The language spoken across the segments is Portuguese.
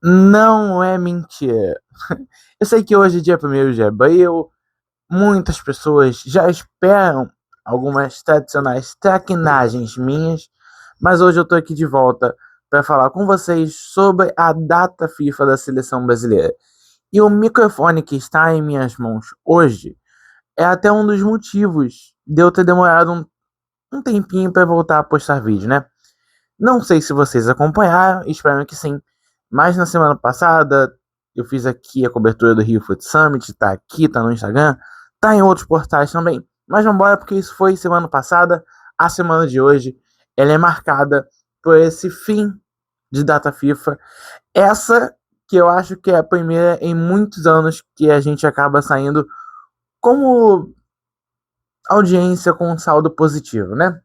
Não é mentira. Eu sei que hoje, dia 1º de abril, muitas pessoas já esperam algumas tradicionais traquinagens minhas, mas hoje eu tô aqui de volta para falar com vocês sobre a data FIFA da seleção brasileira. E o microfone que está em minhas mãos hoje é até um dos motivos de eu ter demorado um tempinho para voltar a postar vídeo, né? Não sei se vocês acompanharam, espero que sim. Mas na semana passada eu fiz aqui a cobertura do Rio Foot Summit, tá aqui, tá no Instagram, tá em outros portais também. Mas vamos embora porque isso foi semana passada. A semana de hoje ela é marcada por esse fim de data FIFA. Essa que eu acho que é a primeira em muitos anos que a gente acaba saindo como audiência com um saldo positivo, né?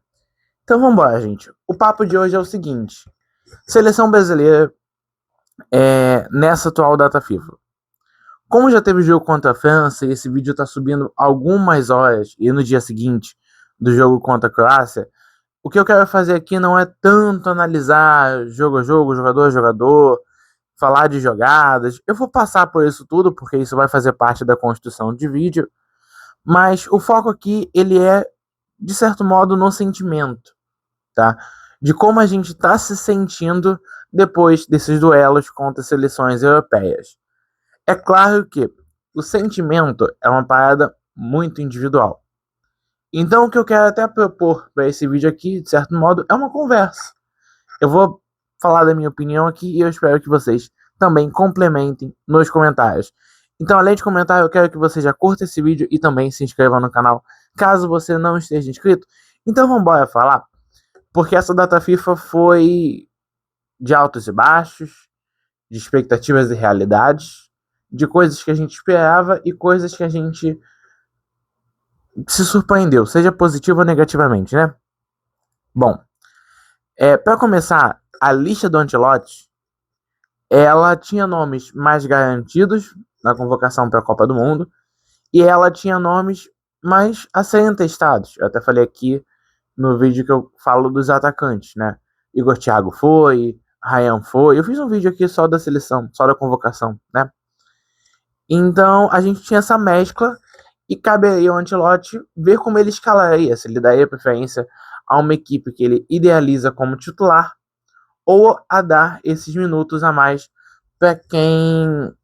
Então vamos embora, gente. O papo de hoje é o seguinte: seleção brasileira nessa atual data FIFA. Como já teve jogo contra a França e esse vídeo está subindo algumas horas e no dia seguinte do jogo contra a Croácia, o que eu quero fazer aqui não é tanto analisar jogo a jogo, jogador a jogador, falar de jogadas. Eu vou passar por isso tudo porque isso vai fazer parte da construção de vídeo, mas o foco aqui ele é de certo modo no sentimento, tá? De como a gente está se sentindo depois desses duelos contra seleções europeias. É claro que o sentimento é uma parada muito individual. Então, o que eu quero até propor para esse vídeo aqui, de certo modo, é uma conversa. Eu vou falar da minha opinião aqui e eu espero que vocês também complementem nos comentários. Então, além de comentar, eu quero que você já curta esse vídeo e também se inscreva no canal, caso você não esteja inscrito. Então, vamos embora falar, porque essa data FIFA foi de altos e baixos, de expectativas e realidades, de coisas que a gente esperava e coisas que a gente se surpreendeu, seja positivo ou negativamente, né? Bom, para começar, a lista do Ancelotti, ela tinha nomes mais garantidos na convocação para a Copa do Mundo e ela tinha nomes mais a serem testados. Eu até falei aqui no vídeo que eu falo dos atacantes, né? Igor Thiago foi, Ryan foi. Eu fiz um vídeo aqui só da seleção, só da convocação, né? Então a gente tinha essa mescla e caberia ao Ancelotti ver como ele escalaria, se ele daria preferência a uma equipe que ele idealiza como titular ou a dar esses minutos a mais para quem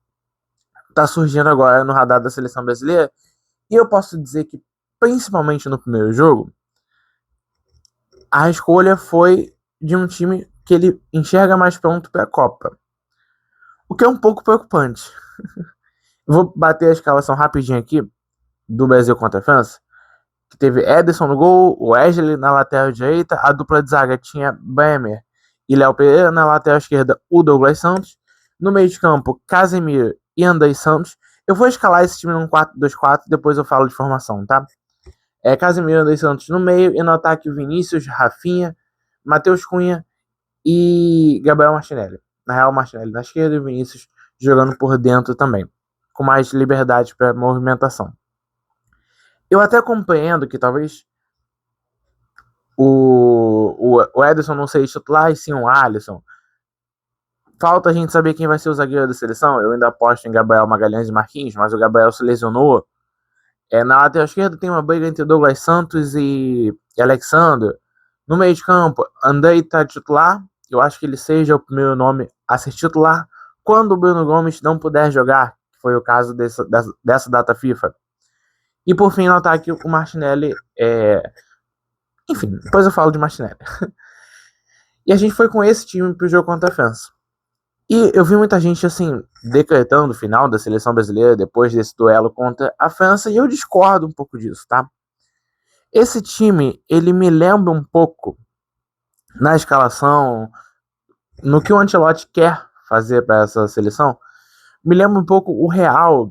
está surgindo agora no radar da seleção brasileira. E eu posso dizer que, principalmente no primeiro jogo, a escolha foi de um time que ele enxerga mais pronto para a Copa. O que é um pouco preocupante. Vou bater a escalação rapidinho aqui do Brasil contra a França, que teve Ederson no gol, o Wesley na lateral direita, a dupla de zaga tinha Bremer e Léo Pereira, na lateral esquerda o Douglas Santos, no meio de campo Casemiro e André Santos. Eu vou escalar esse time num 4-2-4, depois eu falo de formação, tá? Casemiro e André Santos no meio, e no ataque Vinícius, Rafinha, Matheus Cunha e Gabriel Martinelli. Na real, Martinelli na esquerda e Vinícius jogando por dentro também, com mais liberdade para movimentação. Eu até compreendo que talvez o Ederson não seja titular e sim o Alisson. Falta a gente saber quem vai ser o zagueiro da seleção. Eu ainda aposto em Gabriel Magalhães e Marquinhos, mas o Gabriel se lesionou. Na lateral esquerda tem uma briga entre Douglas Santos e Alexandre. No meio de campo, Andrei está titular. Eu acho que ele seja o primeiro nome a ser titular quando o Bruno Gomes não puder jogar, que foi o caso dessa data FIFA. E por fim, no ataque, o Martinelli. Enfim, depois eu falo de Martinelli. E a gente foi com esse time pro jogo contra a França. E eu vi muita gente, assim, decretando o final da seleção brasileira depois desse duelo contra a França, e eu discordo um pouco disso, tá? Esse time, ele me lembra um pouco, na escalação, no que o Ancelotti quer fazer para essa seleção, me lembra um pouco o Real,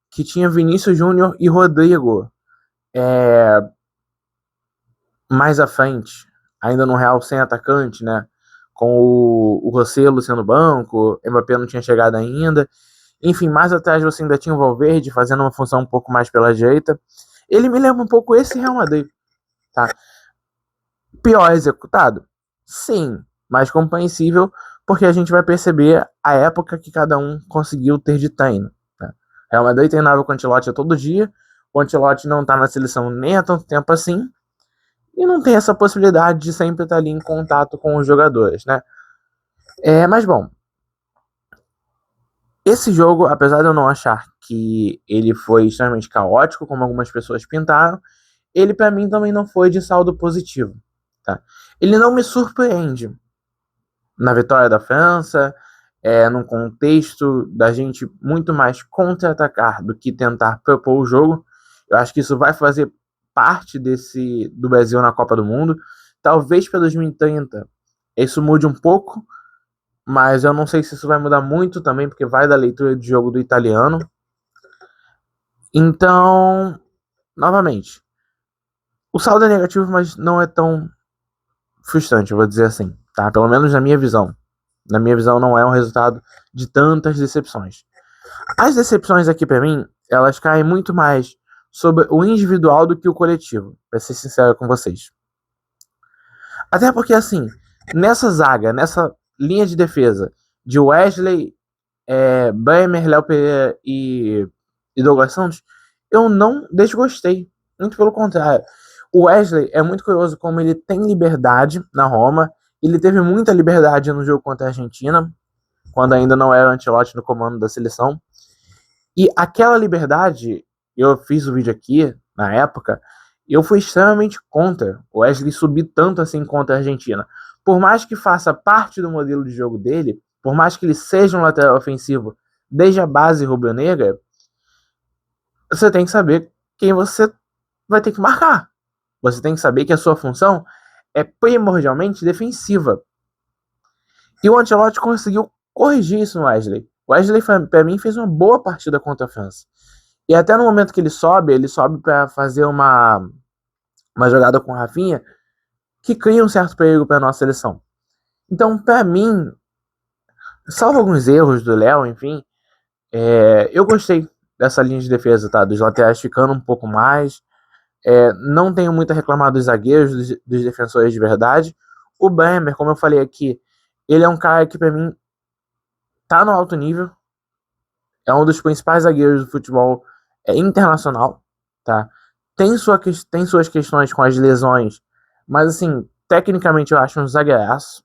que tinha Vinícius Júnior e Rodrigo mais à frente, ainda no Real sem atacante, né? Com o Rossello sendo banco, o Mbappé não tinha chegado ainda. Enfim, mais atrás você ainda tinha o Valverde fazendo uma função um pouco mais pela direita. Ele me lembra um pouco esse Real Madrid, tá? Pior executado? Sim, mais compreensível, porque a gente vai perceber a época que cada um conseguiu ter de treino. Né? Real Madrid treinava com o Ancelotti todo dia, o Ancelotti não está na seleção nem há tanto tempo assim, e não tem essa possibilidade de sempre estar ali em contato com os jogadores, né? Mas bom, esse jogo, apesar de eu não achar que ele foi extremamente caótico, como algumas pessoas pintaram, ele para mim também não foi de saldo positivo. Tá? Ele não me surpreende na vitória da França, num contexto da gente muito mais contra-atacar do que tentar propor o jogo. Eu acho que isso vai fazer parte do Brasil na Copa do Mundo. Talvez para 2030 isso mude um pouco, mas eu não sei se isso vai mudar muito também, porque vai da leitura de jogo do italiano. Então, novamente, o saldo é negativo, mas não é tão frustrante, eu vou dizer assim, tá? Pelo menos na minha visão. Na minha visão, não é um resultado de tantas decepções. As decepções aqui, para mim, elas caem muito mais sobre o individual do que o coletivo, pra ser sincero com vocês. Até porque, assim, nessa zaga, nessa linha de defesa de Wesley, Bremer, Léo Pereira e Douglas Santos, eu não desgostei. Muito pelo contrário. O Wesley é muito curioso como ele tem liberdade na Roma. Ele teve muita liberdade no jogo contra a Argentina, quando ainda não era o Ancelotti no comando da seleção. E aquela liberdade, eu fiz o vídeo aqui, na época, eu fui extremamente contra o Wesley subir tanto assim contra a Argentina. Por mais que faça parte do modelo de jogo dele, por mais que ele seja um lateral ofensivo desde a base rubro-negra, você tem que saber quem você vai ter que marcar. Você tem que saber que a sua função é primordialmente defensiva. E o Ancelotti conseguiu corrigir isso no Wesley. O Wesley, para mim, fez uma boa partida contra a França. E até no momento que ele sobe para fazer uma jogada com o Rafinha, que cria um certo perigo para a nossa seleção. Então, para mim, salvo alguns erros do Léo, enfim, eu gostei dessa linha de defesa, tá? Dos laterais ficando um pouco mais. Não tenho muito a reclamar dos zagueiros, dos defensores de verdade. O Bremer, como eu falei aqui, ele é um cara que para mim tá no alto nível. É um dos principais zagueiros do futebol internacional, tá? Tem suas questões com as lesões, mas assim, tecnicamente eu acho um zagueiraço.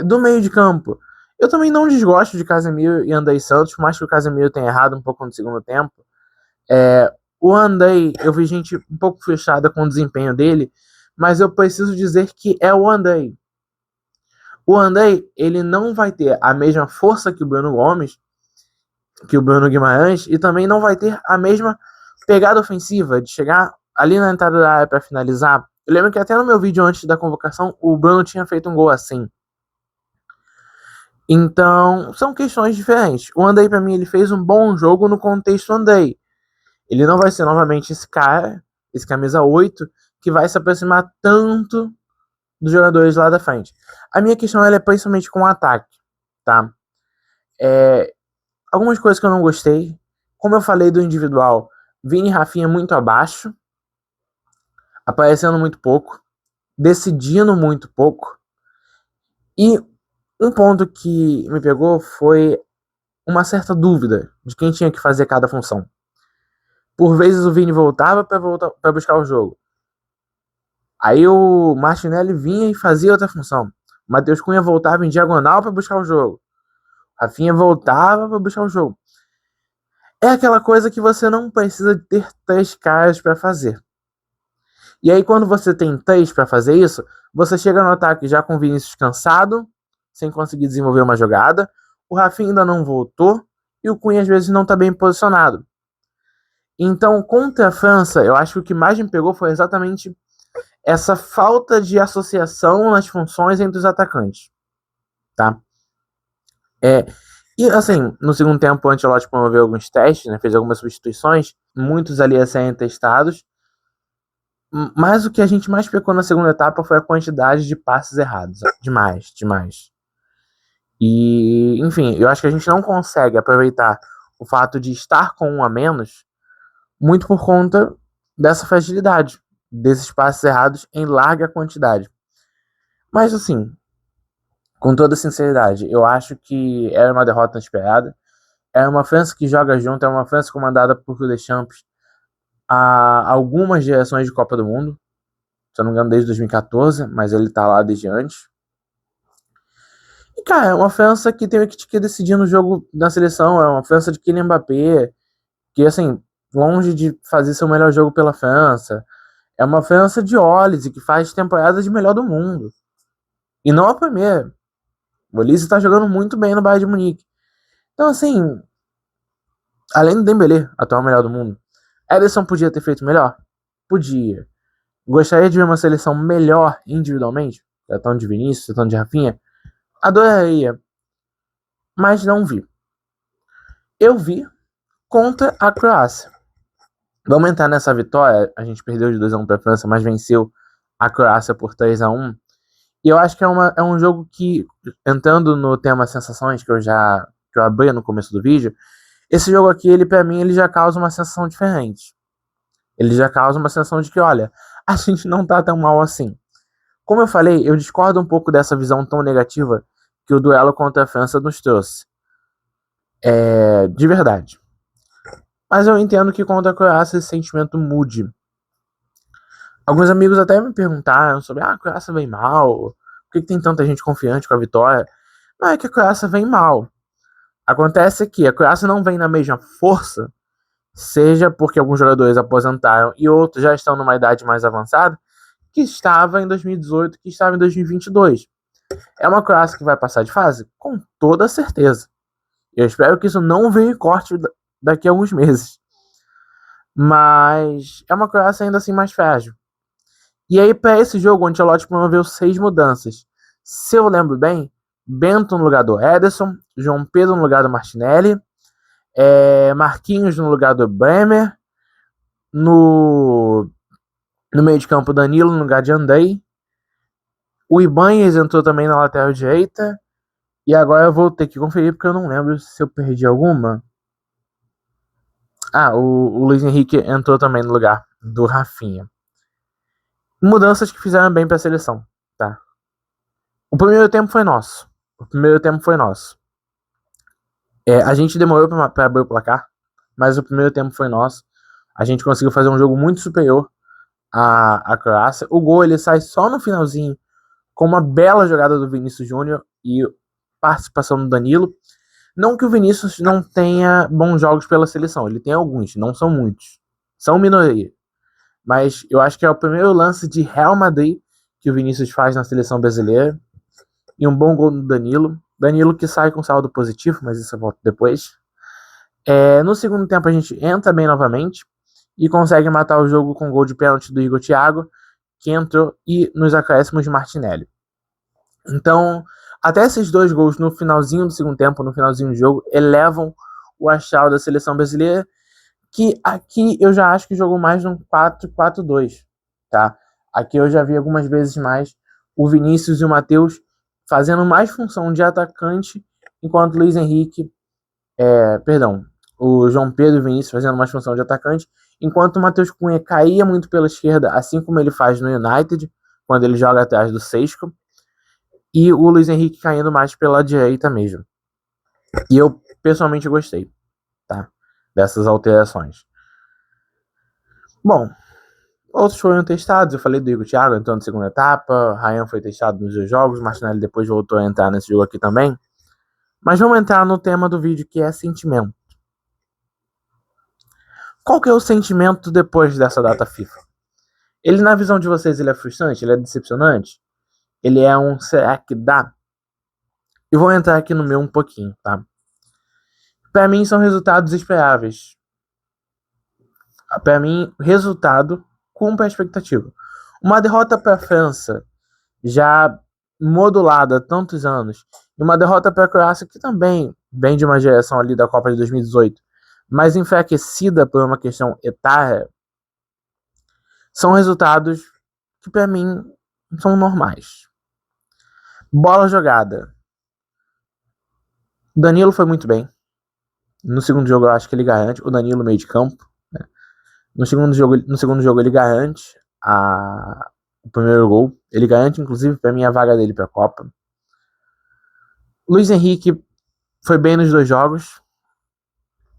Do meio de campo, eu também não desgosto de Casemiro e Andrei Santos, por mais que o Casemiro tenha errado um pouco no segundo tempo. O Andrei, eu vi gente um pouco frustrada com o desempenho dele, mas eu preciso dizer que é o Andrei. O Andrei, ele não vai ter a mesma força que o Bruno Gomes, que o Bruno Guimarães, e também não vai ter a mesma pegada ofensiva de chegar ali na entrada da área para finalizar. Eu lembro que até no meu vídeo antes da convocação, o Bruno tinha feito um gol assim. Então, são questões diferentes. O Andrei, para mim, ele fez um bom jogo no contexto Andrei. Ele não vai ser novamente esse cara, esse camisa 8, que vai se aproximar tanto dos jogadores lá da frente. A minha questão é principalmente com o ataque, tá? Algumas coisas que eu não gostei. Como eu falei do individual, Vini e Rafinha muito abaixo, aparecendo muito pouco, decidindo muito pouco. E um ponto que me pegou foi uma certa dúvida de quem tinha que fazer cada função. Por vezes o Vini voltava para buscar o jogo. Aí o Martinelli vinha e fazia outra função. O Matheus Cunha voltava em diagonal para buscar o jogo. Rafinha voltava para buscar o jogo. É aquela coisa que você não precisa ter 3 caras para fazer. E aí quando você tem 3 para fazer isso, você chega no ataque já com o Vinícius cansado, sem conseguir desenvolver uma jogada. O Rafinha ainda não voltou e o Cunha às vezes não está bem posicionado. Então, contra a França, eu acho que o que mais me pegou foi exatamente essa falta de associação nas funções entre os atacantes, tá? E assim, no segundo tempo o Ancelotti promoveu alguns testes, né, fez algumas substituições, muitos ali a serem testados, mas o que a gente mais pecou na segunda etapa foi a quantidade de passes errados, demais. E, enfim, eu acho que a gente não consegue aproveitar o fato de estar com um a menos muito por conta dessa fragilidade, desses passes errados em larga quantidade. Mas assim, Com toda sinceridade, eu acho que era uma derrota inesperada. É uma França que joga junto, é uma França comandada por Deschamps há algumas gerações de Copa do Mundo. Se eu não me engano, desde 2014, mas ele tá lá desde antes. E, cara, é uma França que tem o que decidir no jogo da seleção. É uma França de Kylian Mbappé, que, assim, longe de fazer seu melhor jogo pela França. É uma França de Olise, que faz temporada de melhor do mundo. E não a primeira. O Olise tá jogando muito bem no Bayern de Munique. Então, assim, além do Dembélé, atual melhor do mundo, Ederson podia ter feito melhor? Podia. Gostaria de ver uma seleção melhor individualmente? Tratando de Vinícius, tratando de Rafinha? Adoraria. Mas não vi. Eu vi contra a Croácia. Vamos entrar nessa vitória. A gente perdeu de 2-1 para a França, mas venceu a Croácia por 3-1. E eu acho que é um jogo que, entrando no tema sensações que eu abri no começo do vídeo, esse jogo aqui, ele para mim, ele já causa uma sensação diferente. Ele já causa uma sensação de que, olha, a gente não tá tão mal assim. Como eu falei, eu discordo um pouco dessa visão tão negativa que o duelo contra a França nos trouxe. De verdade. Mas eu entendo que contra a Croácia esse sentimento mude. Alguns amigos até me perguntaram sobre a Croácia vem mal, por que tem tanta gente confiante com a vitória? Não é que a Croácia vem mal. Acontece que a Croácia não vem na mesma força, seja porque alguns jogadores aposentaram e outros já estão numa idade mais avançada, que estava em 2018, que estava em 2022. É uma Croácia que vai passar de fase? Com toda certeza. Eu espero que isso não venha em corte daqui a alguns meses. Mas é uma Croácia ainda assim mais frágil. E aí, para esse jogo, o Ancelotti promoveu 6 mudanças. Se eu lembro bem, Bento no lugar do Ederson, João Pedro no lugar do Martinelli, Marquinhos no lugar do Bremer, no meio de campo Danilo no lugar de Andrei, o Ibanez entrou também na lateral direita, e agora eu vou ter que conferir porque eu não lembro se eu perdi alguma. O Luiz Henrique entrou também no lugar do Rafinha. Mudanças que fizeram bem para a seleção, tá? O primeiro tempo foi nosso. A gente demorou para abrir o placar, mas o primeiro tempo foi nosso. A gente conseguiu fazer um jogo muito superior à Croácia. O gol ele sai só no finalzinho, com uma bela jogada do Vinícius Júnior e participação do Danilo. Não que o Vinícius não tenha bons jogos pela seleção, ele tem alguns, não são muitos. São minoria. Mas eu acho que é o primeiro lance de Real Madrid que o Vinícius faz na seleção brasileira. E um bom gol do Danilo. Danilo que sai com saldo positivo, mas isso eu volto depois. No segundo tempo a gente entra bem novamente e consegue matar o jogo com um gol de pênalti do Igor Thiago, que entrou, e nos acréscimos de Martinelli. Então, até esses 2 gols no finalzinho do segundo tempo, no finalzinho do jogo, elevam o astral da seleção brasileira, que aqui eu já acho que jogou mais num 4-4-2, tá? Aqui eu já vi algumas vezes mais o Vinícius e o Matheus fazendo mais função de atacante, enquanto o Luiz Henrique, o João Pedro e o Vinícius fazendo mais função de atacante, enquanto o Matheus Cunha caía muito pela esquerda, assim como ele faz no United, quando ele joga atrás do Sesco, e o Luiz Henrique caindo mais pela direita mesmo. E eu pessoalmente gostei, tá? Dessas alterações. Bom, outros foram testados. Eu falei do Igor Thiago entrando na segunda etapa. Ryan foi testado nos 2 jogos. Martinelli depois voltou a entrar nesse jogo aqui também. Mas vamos entrar no tema do vídeo, que é sentimento. Qual que é o sentimento depois dessa data FIFA? Ele, na visão de vocês, ele é frustrante? Ele é decepcionante? Ele é um será que dá? Eu vou entrar aqui no meu um pouquinho, tá? Para mim, são resultados esperáveis. Para mim, resultado cumpre a expectativa. Uma derrota para a França, já modulada há tantos anos, e uma derrota para a Croácia, que também vem de uma geração ali da Copa de 2018, mas enfraquecida por uma questão etária, são resultados que para mim são normais. Bola jogada. Danilo foi muito bem. No segundo jogo eu acho que ele garante. O Danilo meio de campo. Né? No segundo jogo ele garante o primeiro gol. Ele garante, inclusive, para mim, a vaga dele para a Copa. Luiz Henrique foi bem nos dois jogos.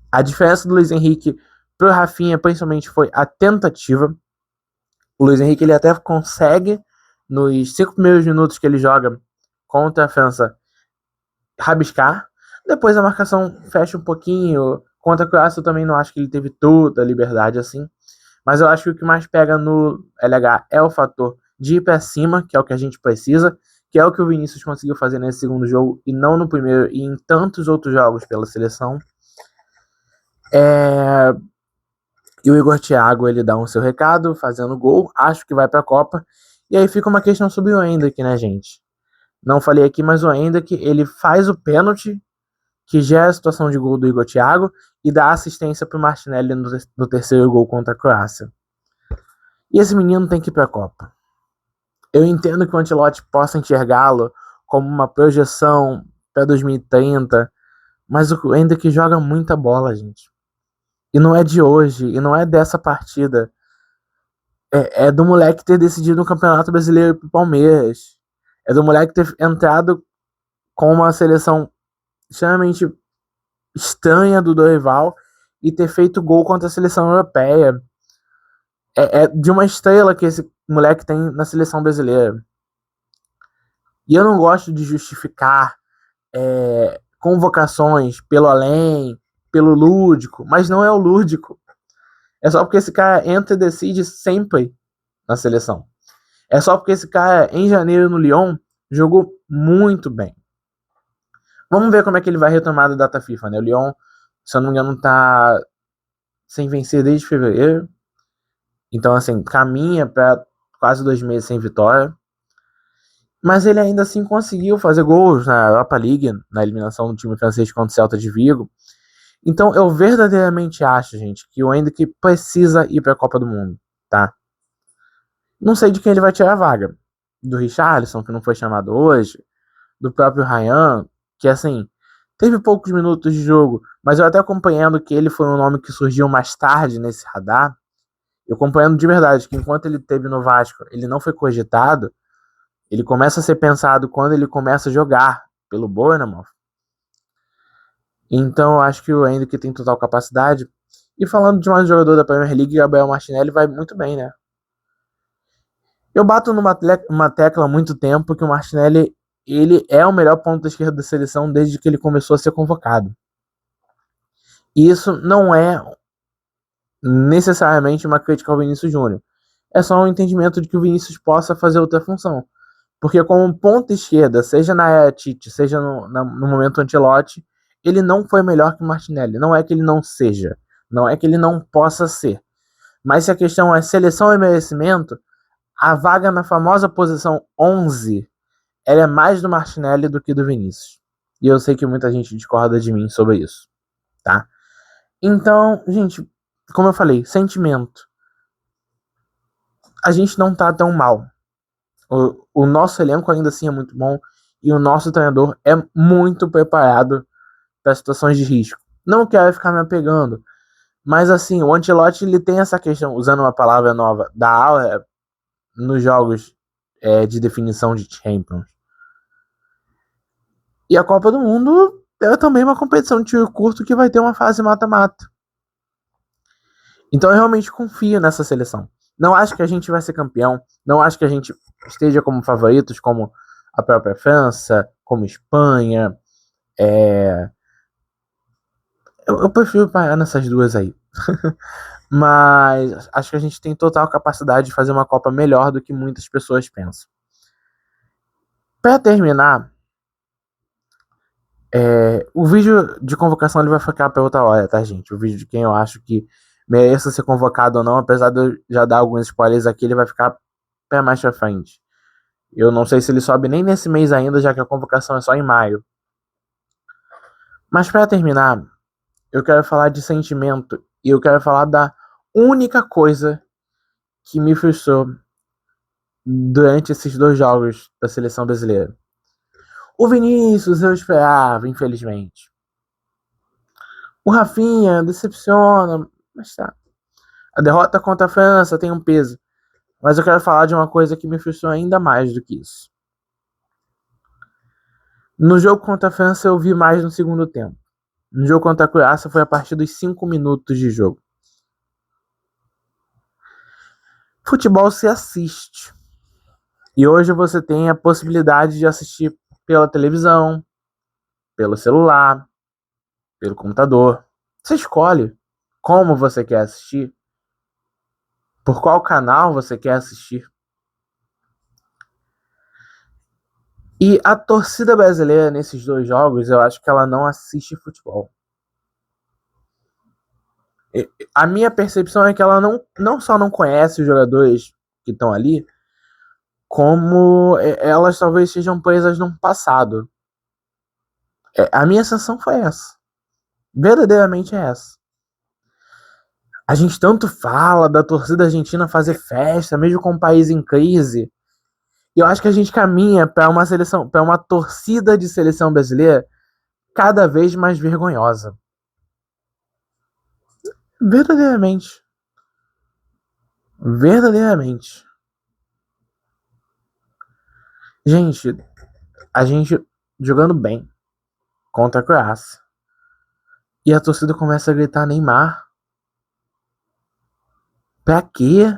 A diferença do Luiz Henrique pro Rafinha, principalmente, foi a tentativa. O Luiz Henrique ele até consegue, nos 5 primeiros minutos que ele joga contra a França, rabiscar. Depois a marcação fecha um pouquinho. Contra a Croácia eu também não acho que ele teve toda a liberdade assim. Mas eu acho que o que mais pega no LH é o fator de ir para cima, que é o que a gente precisa, que é o que o Vinícius conseguiu fazer nesse segundo jogo e não no primeiro e em tantos outros jogos pela seleção. E o Igor Thiago, ele dá o seu recado, fazendo gol, acho que vai para a Copa. E aí fica uma questão sobre o Endrick, né, gente? Não falei aqui, mas o Endrick, ele faz o pênalti, que gera a situação de gol do Igor Thiago, e dá assistência para o Martinelli no terceiro gol contra a Croácia. E esse menino tem que ir para a Copa. Eu entendo que o Ancelotti possa enxergá-lo como uma projeção para 2030, mas o Endrick joga muita bola, gente. E não é de hoje, e não é dessa partida. É do moleque ter decidido um campeonato brasileiro pro Palmeiras. É do moleque ter entrado com uma seleção extremamente estranha do Dorival e ter feito gol contra a seleção europeia. É de uma estrela que esse moleque tem na seleção brasileira. E eu não gosto de justificar convocações pelo além, pelo lúdico, mas não é o lúdico. É só porque esse cara entra e decide sempre na seleção. É só porque esse cara, em janeiro no Lyon, jogou muito bem. Vamos ver como é que ele vai retomar da data FIFA, né? O Lyon, se eu não me engano, tá sem vencer desde fevereiro. Então, assim, caminha para quase 2 meses sem vitória. Mas ele ainda assim conseguiu fazer gols na Europa League, na eliminação do time francês contra o Celta de Vigo. Então, eu verdadeiramente acho, gente, que o Endrick precisa ir para a Copa do Mundo, tá? Não sei de quem ele vai tirar a vaga. Do Richarlison, que não foi chamado hoje. Do próprio Ryan, que assim, teve poucos minutos de jogo, mas eu até acompanhando que ele foi um nome que surgiu mais tarde nesse radar. Eu acompanhando de verdade que enquanto ele teve no Vasco, ele não foi cogitado. Ele começa a ser pensado quando ele começa a jogar pelo Bournemouth. Então eu acho que o Endrick tem total capacidade. E falando de mais um jogador da Premier League, Gabriel Martinelli vai muito bem, né? Eu bato numa tecla há muito tempo que o Martinelli ele é o melhor ponto da esquerda da seleção desde que ele começou a ser convocado. E isso não é necessariamente uma crítica ao Vinícius Júnior. É só um entendimento de que o Vinícius possa fazer outra função. Porque como ponta esquerda, seja na era Tite, seja no momento Ancelotti, ele não foi melhor que o Martinelli. Não é que ele não seja. Não é que ele não possa ser. Mas se a questão é seleção e merecimento, a vaga na famosa posição 11, ela é mais do Martinelli do que do Vinícius. E eu sei que muita gente discorda de mim sobre isso, tá? Então, gente, como eu falei, sentimento. A gente não tá tão mal. O nosso elenco ainda assim é muito bom e o nosso treinador é muito preparado para situações de risco. Não quero ficar me apegando, mas assim, o Ancelotti ele tem essa questão, usando uma palavra nova, da aura nos jogos de definição de Champions. E a Copa do Mundo é também uma competição de tiro curto que vai ter uma fase mata-mata. Então eu realmente confio nessa seleção. Não acho que a gente vai ser campeão, não acho que a gente esteja como favoritos, como a própria França, como Espanha. Eu prefiro parar nessas duas aí. Mas acho que a gente tem total capacidade de fazer uma Copa melhor do que muitas pessoas pensam. Para terminar, o vídeo de convocação ele vai ficar para outra hora, tá, gente? O vídeo de quem eu acho que mereça ser convocado ou não, apesar de eu já dar alguns spoilers aqui, ele vai ficar para mais pra frente. Eu não sei se ele sobe nem nesse mês ainda, já que a convocação é só em maio. Mas para terminar, eu quero falar de sentimento e eu quero falar da única coisa que me frustrou durante esses 2 jogos da seleção brasileira. O Vinícius eu esperava, infelizmente. O Rafinha decepciona, mas tá. A derrota contra a França tem um peso. Mas eu quero falar de uma coisa que me frustrou ainda mais do que isso. No jogo contra a França eu vi mais no segundo tempo. No jogo contra a Croácia foi a partir dos 5 minutos de jogo. Futebol se assiste. E hoje você tem a possibilidade de assistir pela televisão, pelo celular, pelo computador. Você escolhe como você quer assistir, por qual canal você quer assistir. E a torcida brasileira nesses dois jogos, eu acho que ela não assiste futebol. A minha percepção é que ela não só não conhece os jogadores que estão ali, como elas talvez sejam presas num passado. A minha sensação foi essa. Verdadeiramente é essa. A gente tanto fala da torcida argentina fazer festa, mesmo com o país em crise. E eu acho que a gente caminha para uma seleção, para uma torcida de seleção brasileira cada vez mais vergonhosa. Verdadeiramente. Verdadeiramente. Gente, a gente jogando bem contra a Croácia. E a torcida começa a gritar Neymar. Pra quê?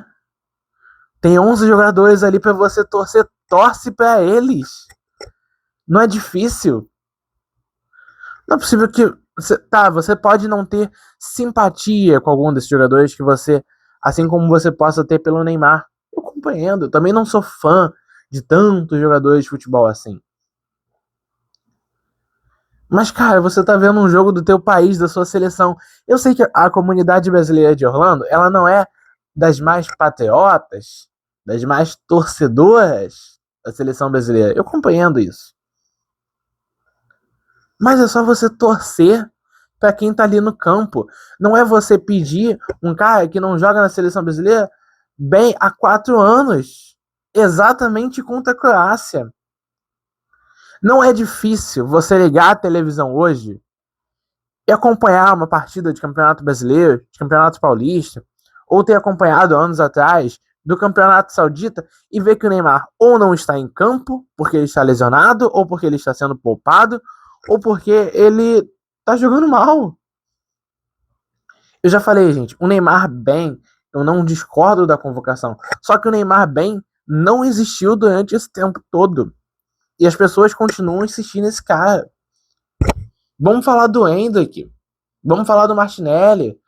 Tem 11 jogadores ali pra você torcer. Torce pra eles. Não é difícil. Não é possível que... você pode não ter simpatia com algum desses jogadores que você... Assim como você possa ter pelo Neymar. Eu compreendo. Eu também não sou fã de tantos jogadores de futebol assim. Mas, cara, você tá vendo um jogo do teu país, da sua seleção. Eu sei que a comunidade brasileira de Orlando, ela não é das mais patriotas, das mais torcedoras da seleção brasileira. Eu compreendo isso. Mas é só você torcer para quem tá ali no campo. Não é você pedir um cara que não joga na seleção brasileira bem há 4 anos. Exatamente contra a Croácia. Não é difícil você ligar a televisão hoje e acompanhar uma partida de Campeonato Brasileiro, de Campeonato Paulista, ou ter acompanhado anos atrás do Campeonato Saudita e ver que o Neymar ou não está em campo porque ele está lesionado, ou porque ele está sendo poupado, ou porque ele está jogando mal. Eu já falei, gente, o Neymar bem, eu não discordo da convocação, só que o Neymar bem não existiu durante esse tempo todo. E as pessoas continuam insistindo nesse cara. Vamos falar do Endrick. Vamos falar do Martinelli.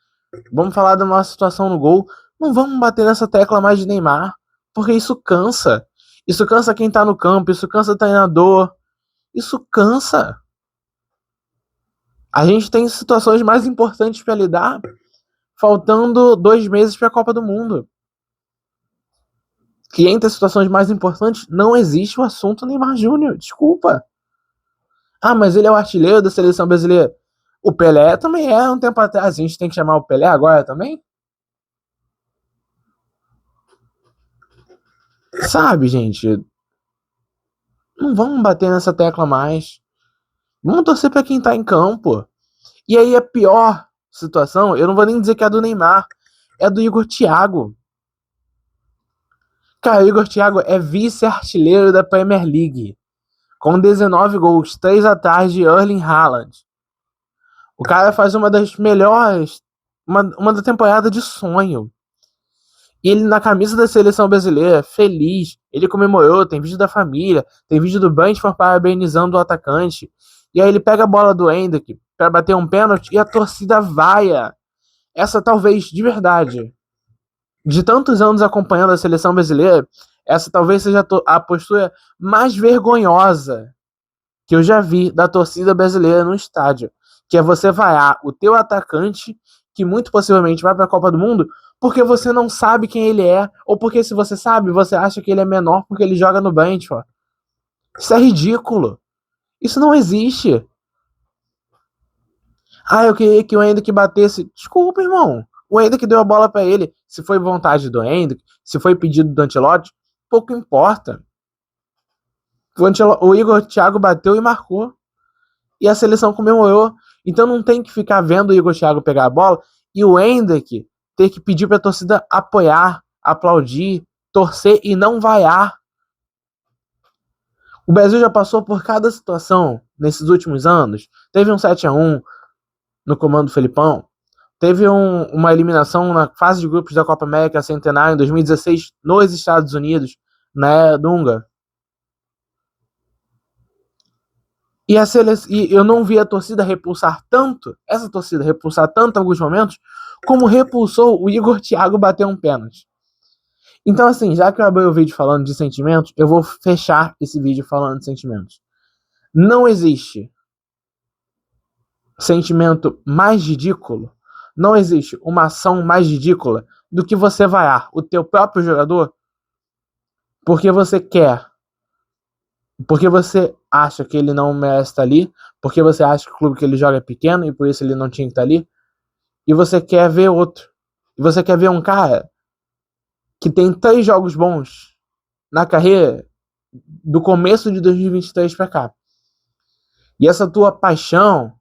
Vamos falar da nossa situação no gol. Não vamos bater nessa tecla mais de Neymar. Porque isso cansa. Isso cansa quem tá no campo. Isso cansa o treinador. Isso cansa. A gente tem situações mais importantes para lidar. Faltando 2 meses para a Copa do Mundo. Que entre as situações mais importantes não existe o assunto Neymar Júnior. Desculpa. Ah, mas ele é o artilheiro da seleção brasileira. O Pelé também é um tempo atrás. A gente tem que chamar o Pelé agora também? Sabe, gente? Não vamos bater nessa tecla mais. Vamos torcer pra quem tá em campo. E aí a pior situação, eu não vou nem dizer que é a do Neymar, é a do Igor Thiago. Cara, o Igor Thiago é vice-artilheiro da Premier League. Com 19 gols, 3 atrás de Erling Haaland. O cara faz uma das melhores, uma da temporada de sonho. E ele na camisa da seleção brasileira, feliz, ele comemorou, tem vídeo da família, tem vídeo do Brentford parabenizando o atacante. E aí ele pega a bola do Endrick para bater um pênalti e a torcida vaia. Essa talvez, de verdade, de tantos anos acompanhando a seleção brasileira, essa talvez seja a postura mais vergonhosa que eu já vi da torcida brasileira no estádio, que é você vaiar o teu atacante, que muito possivelmente vai para a Copa do Mundo, porque você não sabe quem ele é, ou porque se você sabe, você acha que ele é menor porque ele joga no Brentford. Isso é ridículo. Isso não existe. Ah, eu queria que o Endrick batesse. Desculpa, irmão. O Endrick deu a bola para ele. Se foi vontade do Endrick, se foi pedido do Ancelotti, pouco importa. O Igor Thiago bateu e marcou. E a seleção comemorou. Então não tem que ficar vendo o Igor Thiago pegar a bola e o Endrick ter que pedir para a torcida apoiar, aplaudir, torcer e não vaiar. O Brasil já passou por cada situação nesses últimos anos. Teve um 7-1 no comando do Felipão. Teve uma eliminação na fase de grupos da Copa América Centenário em 2016 nos Estados Unidos, na era Dunga. E eu não vi a torcida repulsar tanto, essa torcida repulsar tanto em alguns momentos, como repulsou o Igor Thiago bater um pênalti. Então, assim, já que eu abri o vídeo falando de sentimentos, eu vou fechar esse vídeo falando de sentimentos. Não existe sentimento mais ridículo, não existe uma ação mais ridícula do que você vaiar o teu próprio jogador porque você quer, porque você acha que ele não merece estar ali, porque você acha que o clube que ele joga é pequeno e por isso ele não tinha que estar ali, e você quer ver outro. E você quer ver um cara que tem 3 jogos bons na carreira do começo de 2023 para cá. E essa tua paixão,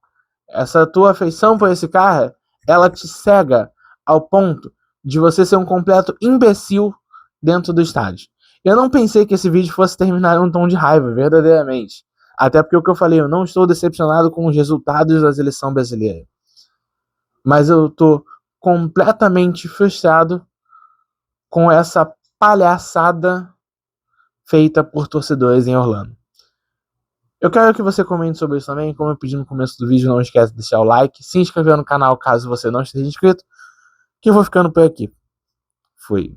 essa tua afeição por esse cara, ela te cega ao ponto de você ser um completo imbecil dentro do estádio. Eu não pensei que esse vídeo fosse terminar em um tom de raiva, verdadeiramente. Até porque o que eu falei, eu não estou decepcionado com os resultados da seleção brasileira. Mas eu estou completamente frustrado com essa palhaçada feita por torcedores em Orlando. Eu quero que você comente sobre isso também. Como eu pedi no começo do vídeo, não esquece de deixar o like, se inscrever no canal caso você não esteja inscrito, que eu vou ficando por aqui. Fui.